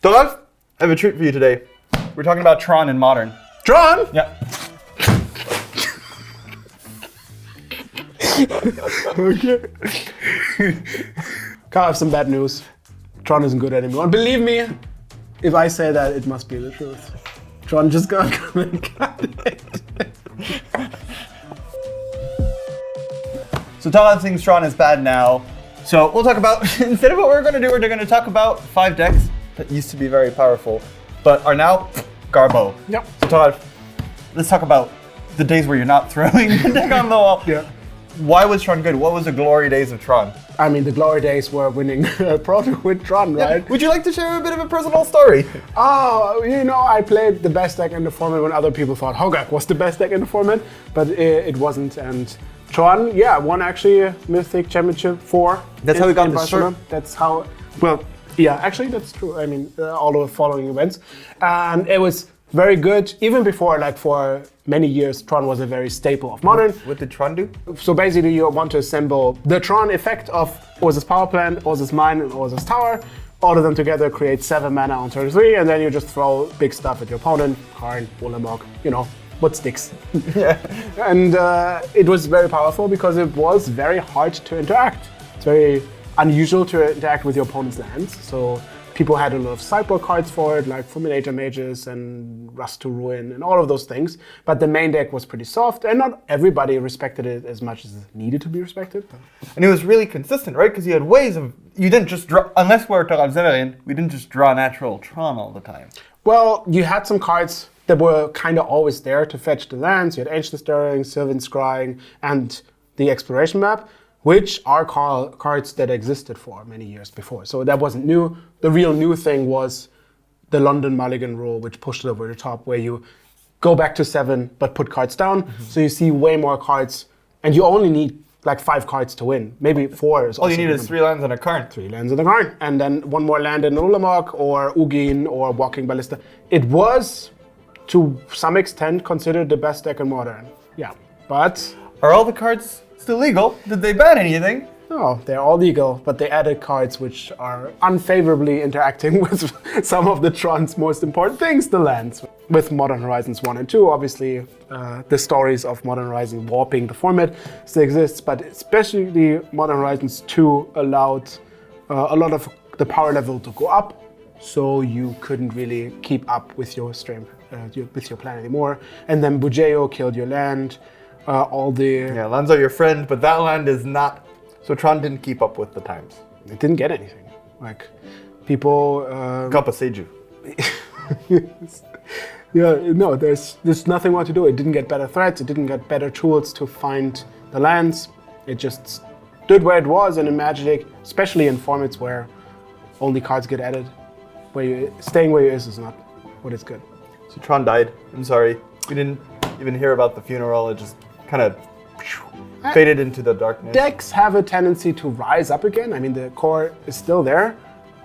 Doralf, I have a treat for you today. We're talking about Tron in Modern. Tron? Yeah. Okay. I have some bad news. Tron isn't good anymore. And believe me, if I say that, it must be the truth. Tron just got come and cut it. So Doralf thinks Tron is bad now. So we'll talk about, instead of what we're going to do, we're going to talk about 5 decks that used to be very powerful, but are now garbo. Yep. So Doralf, let's talk about the days where you're not throwing the deck on the wall. Yeah. Why was Tron good? What was the glory days of Tron? I mean, the glory days were winning Pro Tour with Tron, right? Yeah. Would you like to share a bit of a personal story? Oh, I played the best deck in the format when other people thought Hogak was the best deck in the format, but it wasn't. And Tron, won actually Mythic Championship 4. That's how we got this shirt? That's how, well, yeah, actually that's true. I mean, all the following events. And it was very good, even before, like for many years, Tron was a very staple of Modern. What did Tron do? So basically you want to assemble the Tron effect of Urza's Power Plant, Urza's Mine, and Urza's Tower. All of them together create 7 mana on turn 3, and then you just throw big stuff at your opponent, Karn, Ulamog, what sticks. Yeah. And it was very powerful because it was very hard to interact. It's very unusual to interact with your opponent's lands. So people had a lot of sideboard cards for it, like Fulminator Mages and Rust to Ruin and all of those things. But the main deck was pretty soft, and not everybody respected it as much as it needed to be respected. And it was really consistent, right? Because you had ways of, you didn't just draw, unless we're Doralf Severin, we didn't just draw natural Tron all the time. Well, you had some cards that were kind of always there to fetch the lands. You had Ancient Stirring, Sylvan Scrying, and the Exploration Map, which are cards that existed for many years before. So that wasn't new. The real new thing was the London Mulligan rule, which pushed it over the top, where you go back to 7, but put cards down. Mm-hmm. So you see way more cards, and you only need like 5 cards to win. Maybe 4 is all you need is 3 lands and a Karn. 3 lands and a Karn. And then 1 more land in Ulamog, or Ugin, or Walking Ballista. It was, to some extent, considered the best deck in Modern. Yeah, but... Are all the cards still legal? Did they ban anything? No, they're all legal, but they added cards which are unfavorably interacting with some of the Tron's most important things, the lands. With Modern Horizons 1 and 2, obviously, the stories of Modern Horizons warping the format still exists, but especially Modern Horizons 2 allowed a lot of the power level to go up, so you couldn't really keep up with your stream, with your plan anymore. And then Bujeo killed your land. Yeah, lands are your friend, but that land is not. So Tron didn't keep up with the times. It didn't get anything. Like, people... Kappa Seiju. Yeah, no, there's nothing more to do. It didn't get better threats, it didn't get better tools to find the lands. It just stood where it was, and in Magic, especially in formats where only cards get added, staying where you is not what is good. So Tron died. I'm sorry. We didn't even hear about the funeral. It just kind of faded into the darkness. Decks have a tendency to rise up again. I mean, the core is still there.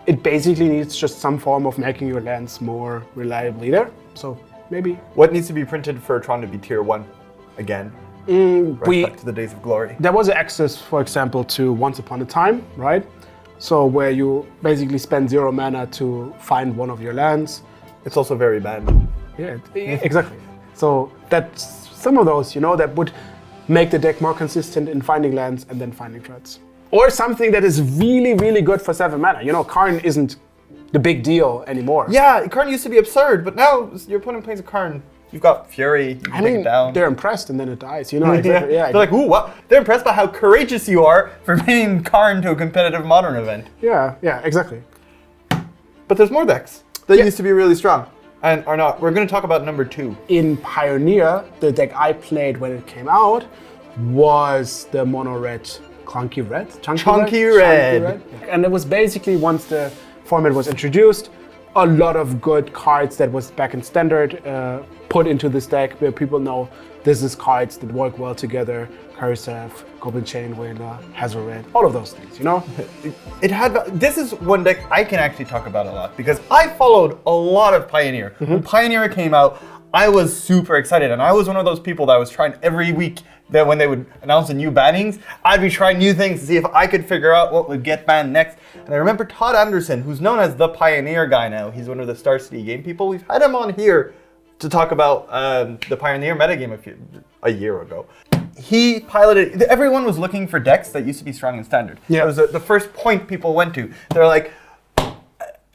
It basically needs just some form of making your lands more reliably there. So maybe. What needs to be printed for Tron to be tier 1 again? Back to the days of glory. There was access, for example, to Once Upon a Time, right? So where you basically spend 0 mana to find one of your lands. It's also very bad. Yeah, exactly. So that's some of those, that would make the deck more consistent in finding lands and then finding threats. Or something that is really, really good for 7 mana. Karn isn't the big deal anymore. Yeah, Karn used to be absurd, but now your opponent plays a Karn. You've got Fury, you can take it down. They're impressed and then it dies, Exactly. Yeah. They're like, ooh, what? They're impressed by how courageous you are for bringing Karn to a competitive Modern event. Yeah, exactly. But there's more decks that used to be really strong. And are not. We're going to talk about number 2. In Pioneer, the deck I played when it came out was the mono red Chonky Red. Chonky Red. And it was basically, once the format was introduced, a lot of good cards that was back in standard put into this deck, where people know this is cards that work well together. Cursive, Goblin Chain Whaler, Hazoret, all of those things, This is one deck I can actually talk about a lot, because I followed a lot of Pioneer. Mm-hmm. When Pioneer came out, I was super excited, and I was one of those people that was trying every week that when they would announce a new bannings, I'd be trying new things to see if I could figure out what would get banned next. And I remember Todd Anderson, who's known as the Pioneer guy now. He's one of the Star City game people. We've had him on here to talk about the Pioneer metagame a year ago. He piloted, everyone was looking for decks that used to be strong in Standard. Yeah. It was the first point people went to. They're like,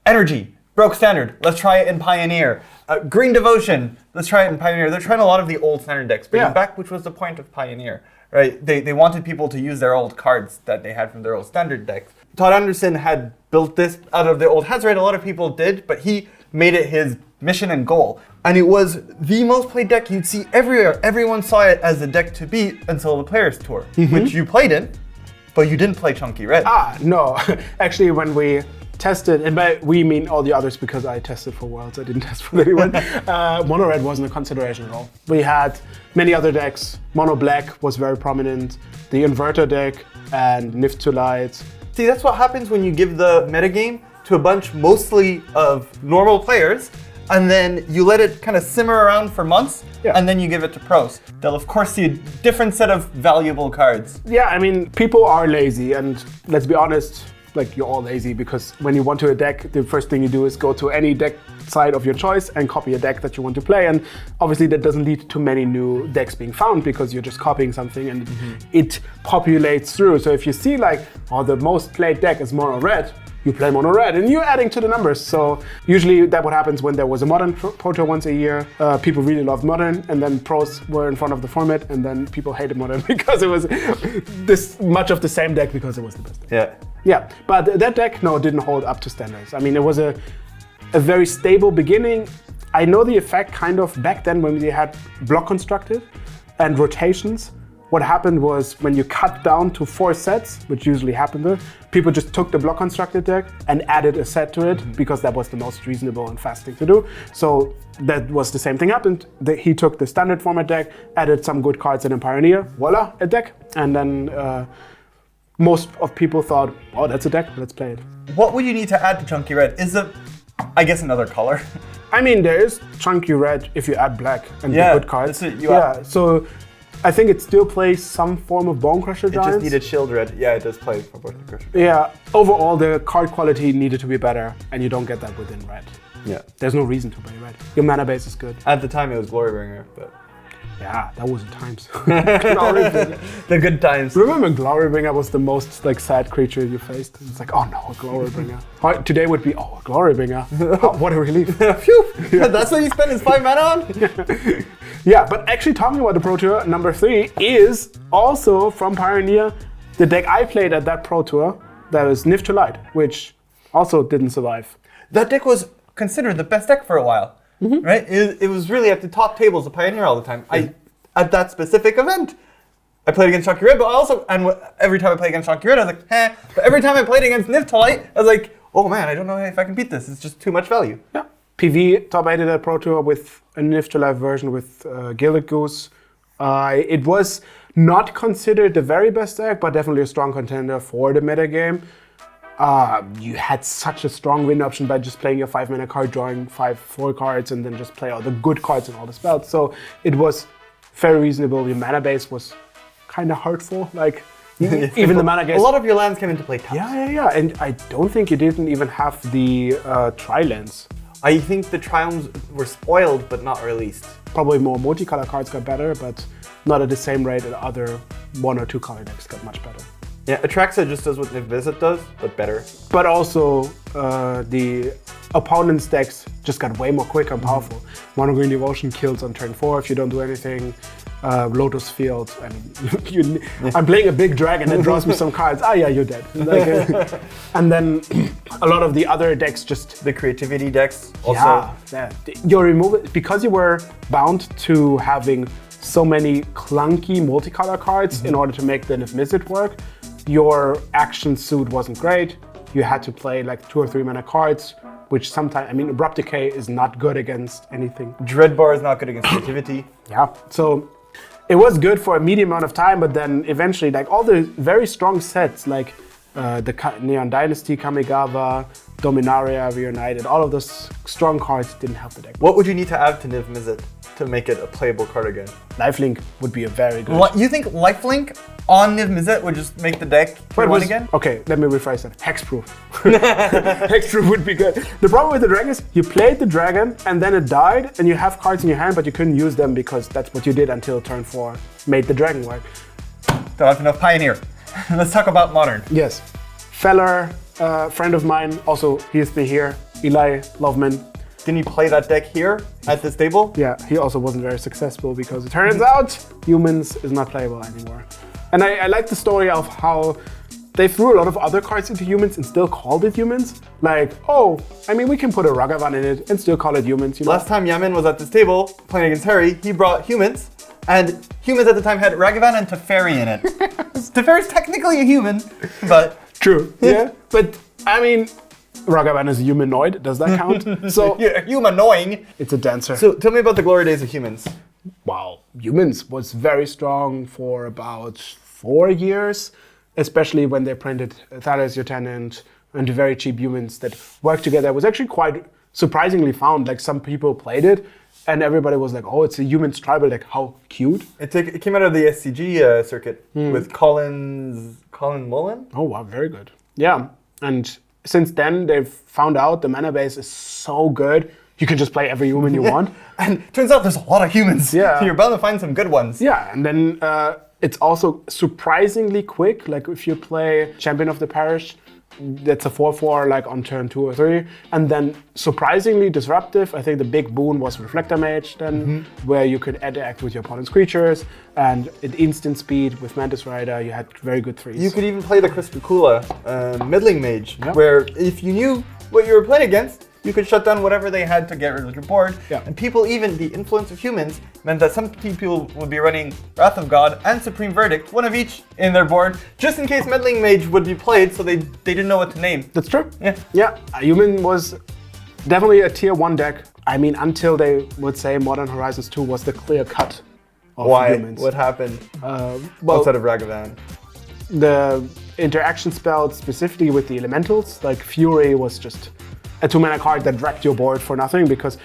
Energy, broke Standard, let's try it in Pioneer. Green Devotion, let's try it in Pioneer. They're trying a lot of the old Standard decks, bringing back, which was the point of Pioneer, right? They wanted people to use their old cards that they had from their old Standard decks. Todd Anderson had built this out of the old Hazard. A lot of people did, but he made it his mission and goal. And it was the most played deck you'd see everywhere. Everyone saw it as a deck to beat until the Players Tour, which you played in, but you didn't play Chonky Red. No. Actually, when we tested, and by we mean all the others because I tested for Worlds, I didn't test for anyone. Mono Red wasn't a consideration at all. We had many other decks. Mono Black was very prominent, the Inverter deck, and Nift to Light. See, that's what happens when you give the metagame to a bunch mostly of normal players, and then you let it kind of simmer around for months, and then you give it to pros. They'll of course see a different set of valuable cards. Yeah, I mean, people are lazy, and let's be honest, like you're all lazy because when you want to a deck, the first thing you do is go to any deck site of your choice and copy a deck that you want to play. And obviously that doesn't lead to many new decks being found because you're just copying something and it populates through. So if you see like, oh, the most played deck is Mono Red, you play Mono Red and you're adding to the numbers. So usually that what happens when there was a Modern Pro Tour once a year. People really loved Modern, and then pros were in front of the format, and then people hated Modern because it was this much of the same deck because it was the best deck. Yeah, but that deck, no, didn't hold up to standards. I mean, it was a very stable beginning. I know the effect kind of back then when we had block constructed and rotations. What happened was when you cut down to 4 sets, which usually happened there, people just took the block constructed deck and added a set to it because that was the most reasonable and fast thing to do. So that was the same thing happened. He took the standard format deck, added some good cards in a Pioneer, voila, a deck. And then most of people thought, oh, that's a deck, let's play it. What would you need to add to Chonky Red? Is it, I guess, another color? I mean, there is Chonky Red if you add black and the good cards. So I think it still plays some form of Bone Crusher Giants. It just needed Shield Red. Yeah, it does play for Bone Crusher. Yeah, overall the card quality needed to be better, and you don't get that within Red. Yeah. There's no reason to play Red. Your mana base is good. At the time it was Glorybringer, but... Yeah, that was the times. The good times. Remember Glorybringer was the most like sad creature you faced? It's like, oh no, a Glorybringer. Today would be, oh, a Glorybringer. Oh, what a relief. Phew! Yeah. That's what you spend his 5 mana on? Yeah, but actually talking about the Pro Tour, number 3 is also from Pioneer, the deck I played at that Pro Tour, that was Nift to Light, which also didn't survive. That deck was considered the best deck for a while. Right? It was really at the top tables of Pioneer all the time. At that specific event, I played against Chonky Red, but every time I played against Chonky Red, I was like, eh. But every time I played against Nift to Light, I was like, oh man, I don't know if I can beat this. It's just too much value. Yeah. PV top 8 at Pro Tour with a Nift to Light version with Gilded Goose. It was not considered the very best deck, but definitely a strong contender for the metagame. You had such a strong win option by just playing your 5 mana card, drawing 4 cards, and then just play all the good cards and all the spells. So it was very reasonable. Your mana base was kind of hurtful. Like even the mana base. A lot of your lands came into play taps. Yeah. And I don't think you didn't even have the tri-lands. I think the Triumphs were spoiled but not released. Probably more multicolor cards got better, but not at the same rate that other 1 or 2 color decks got much better. Yeah, Atraxa just does what Niv Visit does, but better. But also, the opponent's decks just got way more quick and powerful. Mono Green Devotion kills on turn 4 if you don't do anything. Lotus Field, I'm playing a big dragon that draws me some cards. Yeah, you're dead. And then a lot of the other decks just... The creativity decks also. Yeah. You remove it because you were bound to having so many clunky multicolor cards in order to make the Niv Mizzet work. Your action suit wasn't great. You had to play like 2 or 3 mana cards, which sometimes, Abrupt Decay is not good against anything. Dreadbar is not good against creativity. Yeah, so it was good for a medium amount of time, but then eventually, like all the very strong sets, like Neon Dynasty, Kamigawa, Dominaria Reunited, all of those strong cards didn't help the deck. What would you need to add to Niv Mizzet to make it a playable card again? Lifelink would be a very good... You think Lifelink on Niv Mizzet would just make the deck 2-1 again? Okay, let me rephrase that. Hexproof. Hexproof would be good. The problem with the dragon is you played the dragon and then it died and you have cards in your hand but you couldn't use them because that's what you did until turn 4 made the dragon work. Don't have enough Pioneer. Let's talk about Modern. Yes. Feller, friend of mine, also he's been here, Eli Loveman. Didn't you play that deck here at this table? Yeah, he also wasn't very successful because it turns out humans is not playable anymore. And I like the story of how they threw a lot of other cards into humans and still called it humans. Like, oh, I mean, we can put a Ragavan in it and still call it humans. You know? Last time Yamin was at this table playing against Harry, he brought humans. And humans at the time had Ragavan and Teferi in it. Teferi's technically a human, but... True, yeah. But, I mean, Ragavan is a humanoid. Does that count? So yeah, humanoid. It's a dancer. So tell me about the glory days of humans. Wow, humans was very strong for about 4 years, especially when they printed Thaddeus Lieutenant and very cheap humans that worked together. It was actually quite surprisingly found. Like some people played it and everybody was like, oh, it's a humans tribal deck. How cute. It came out of the SCG circuit with Colin Mullen. Oh, wow, very good. Yeah, and since then they've found out the mana base is so good, you can just play every human you want. And turns out there's a lot of humans. Yeah. So you're bound to find some good ones. Yeah, and then it's also surprisingly quick. Like if you play Champion of the Parish, that's a 4/4 like on turn 2 or 3. And then surprisingly disruptive. I think the big boon was Reflector Mage then, where you could interact with your opponent's creatures. And at instant speed with Mantis Rider, you had very good 3s. You could even play the Crispicula Middling Mage, where if you knew what you were playing against, you could shut down whatever they had to get rid of your board. Yeah. And people, even the influence of humans, meant that some people would be running Wrath of God and Supreme Verdict, one of each in their board, just in case Meddling Mage would be played, so they didn't know what to name. That's true. Yeah. Yeah, Human was definitely a tier 1 deck. I mean, until they would say Modern Horizons 2 was the clear cut of humans. What happened Well, outside of Ragavan? The interaction spells specifically with the elementals, like Fury was just a 2-mana card that wrecked your board for nothing because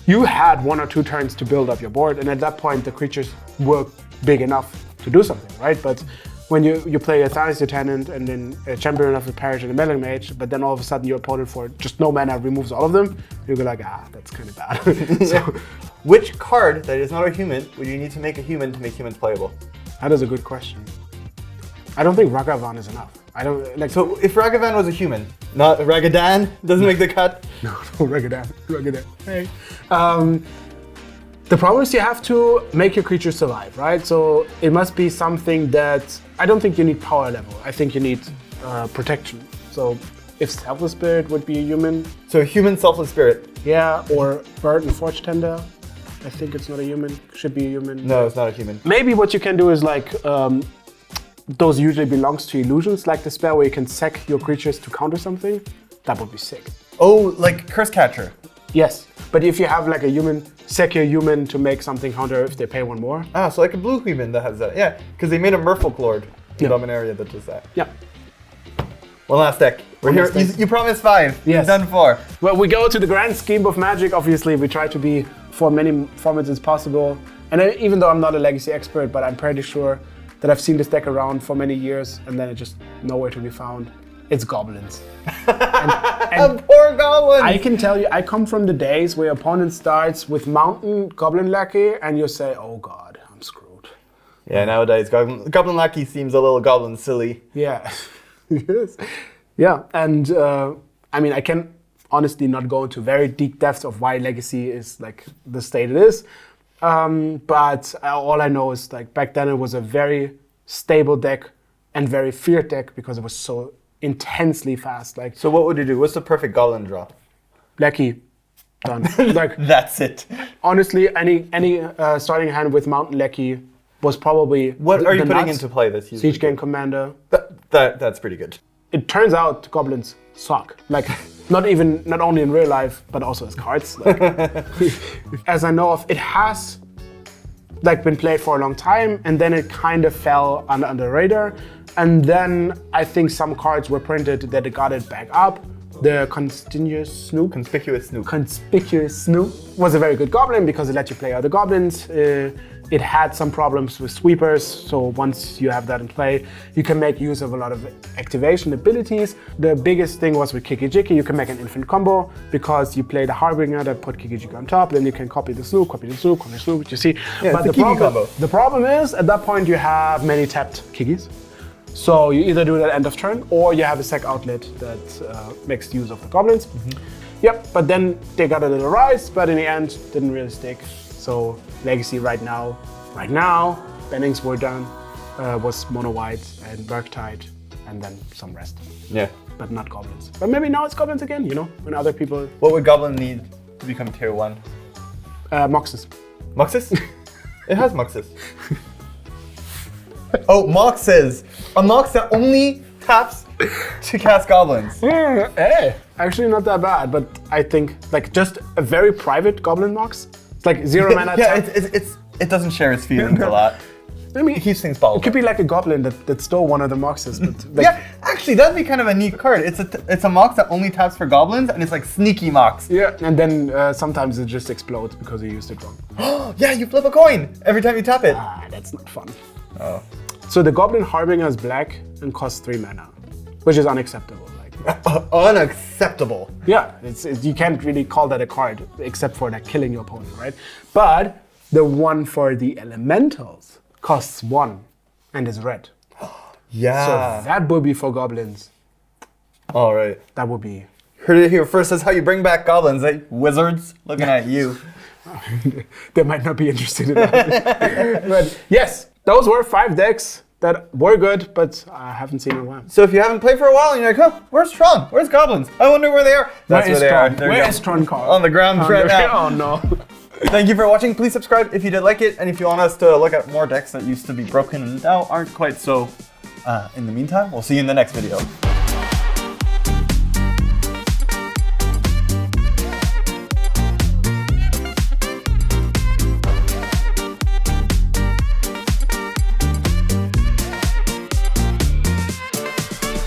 you had 1 or 2 turns to build up your board, and at that point the creatures were big enough to do something, right? But when you play a Thaddeus Lieutenant and then a Champion of the Parish and a Meddling Mage, but then all of a sudden your opponent for just no mana removes all of them, you go like, that's kind of bad. So, which card that is not a human would you need to make a human to make humans playable? That is a good question. I don't think Ragavan is enough. I don't like. So if Ragavan was a human, not Ragadan, doesn't make the cut. No, Ragadan. Hey. The problem is you have to make your creatures survive, right? So it must be something that I don't think you need power level. I think you need protection. So if Selfless Spirit would be a human. So a human Selfless Spirit. Yeah, or Bird and Forge Tender. I think it's not a human. Should be a human. No, it's not a human. Maybe what you can do is like. Those usually belongs to illusions, like the spell where you can sack your creatures to counter something. That would be sick. Oh, like Curse Catcher. Yes, but if you have like a human, sack your human to make something counter if they pay 1 more. Ah, so like a blue human that has that. Yeah, because they made a Merfolk Lord in Dominaria that does that. Yeah. One last deck. We're here. You promised 5. Yes. You've done 4. Well, we go to the grand scheme of Magic. Obviously, we try to be for many formats as possible. And even though I'm not a Legacy expert, but I'm pretty sure that I've seen this deck around for many years and then it's just nowhere to be found. It's Goblins. and poor Goblins! I can tell you, I come from the days where your opponent starts with Mountain Goblin Lackey and you say, oh God, I'm screwed. Yeah, nowadays Goblin Lackey seems a little Goblin silly. Yeah, yes. Yeah, and I mean, I can honestly not go into very deep depths of why Legacy is like the state it is. But all I know is like back then it was a very stable deck and very feared deck because it was so intensely fast. Like, so what would you do? What's the perfect Goblin draw? Lecky, done. Like that's it. Honestly, any starting hand with Mountain Lecky was probably. What are you putting into play this season? Siege Gang Commander. That's pretty good. It turns out Goblins suck. Like. Not only in real life, but also as cards. Like, as I know of, it has like been played for a long time, and then it kind of fell under the radar. And then I think some cards were printed that got it back up. The Conspicuous Snoop was a very good goblin because it let you play other goblins. It had some problems with sweepers, so once you have that in play, you can make use of a lot of activation abilities. The biggest thing was with Kiki-Jiki, you can make an infinite combo because you play the Harbinger that put Kiki-Jiki on top, then you can copy the Snoop, copy the Snoop, copy the Snoop, you see. Yeah, but the problem is, at that point you have many tapped Kikis. So you either do that end of turn, or you have a sec outlet that makes use of the goblins. Yep, but then they got a little rise, but in the end, didn't really stick. So Legacy right now, bannings were done, was mono white and Murktide, and then some rest. Yeah. But not goblins. But maybe now it's goblins again, you know, when other people... What would Goblin need to become tier 1? Moxes. Moxes? It has Moxes. Oh, Moxes! A Mox that only taps to cast goblins. Hey, actually not that bad, but I think like just a very private goblin Mox. It's like 0 mana. Yeah, it doesn't share its feelings a lot. I mean, it keeps things bottled. It could be like a goblin that stole one of the Moxes. But like, yeah, actually, that'd be kind of a neat card. It's a Mox that only taps for goblins, and it's like sneaky Mox. Yeah, and then sometimes it just explodes because you used it wrong. Yeah, you flip a coin every time you tap it. Ah, that's not fun. Oh. So the Goblin Harbinger is black and costs 3 mana, which is unacceptable. Like unacceptable. Yeah, you can't really call that a card except for like killing your opponent, right? But the one for the elementals costs 1 and is red. Yeah. So that would be for goblins. All right. That would be. Heard it here first. That's how you bring back goblins, eh? Wizards looking at you. They might not be interested in that. But yes, those were 5 decks that were good, but I haven't seen in a while. So if you haven't played for a while and you're like, huh, where's Tron? Where's goblins? I wonder where they are. That's where they are. Where is Tron card? On the ground right now. Oh no. Thank you for watching. Please subscribe if you did like it, and if you want us to look at more decks that used to be broken and now aren't quite so. In the meantime, we'll see you in the next video.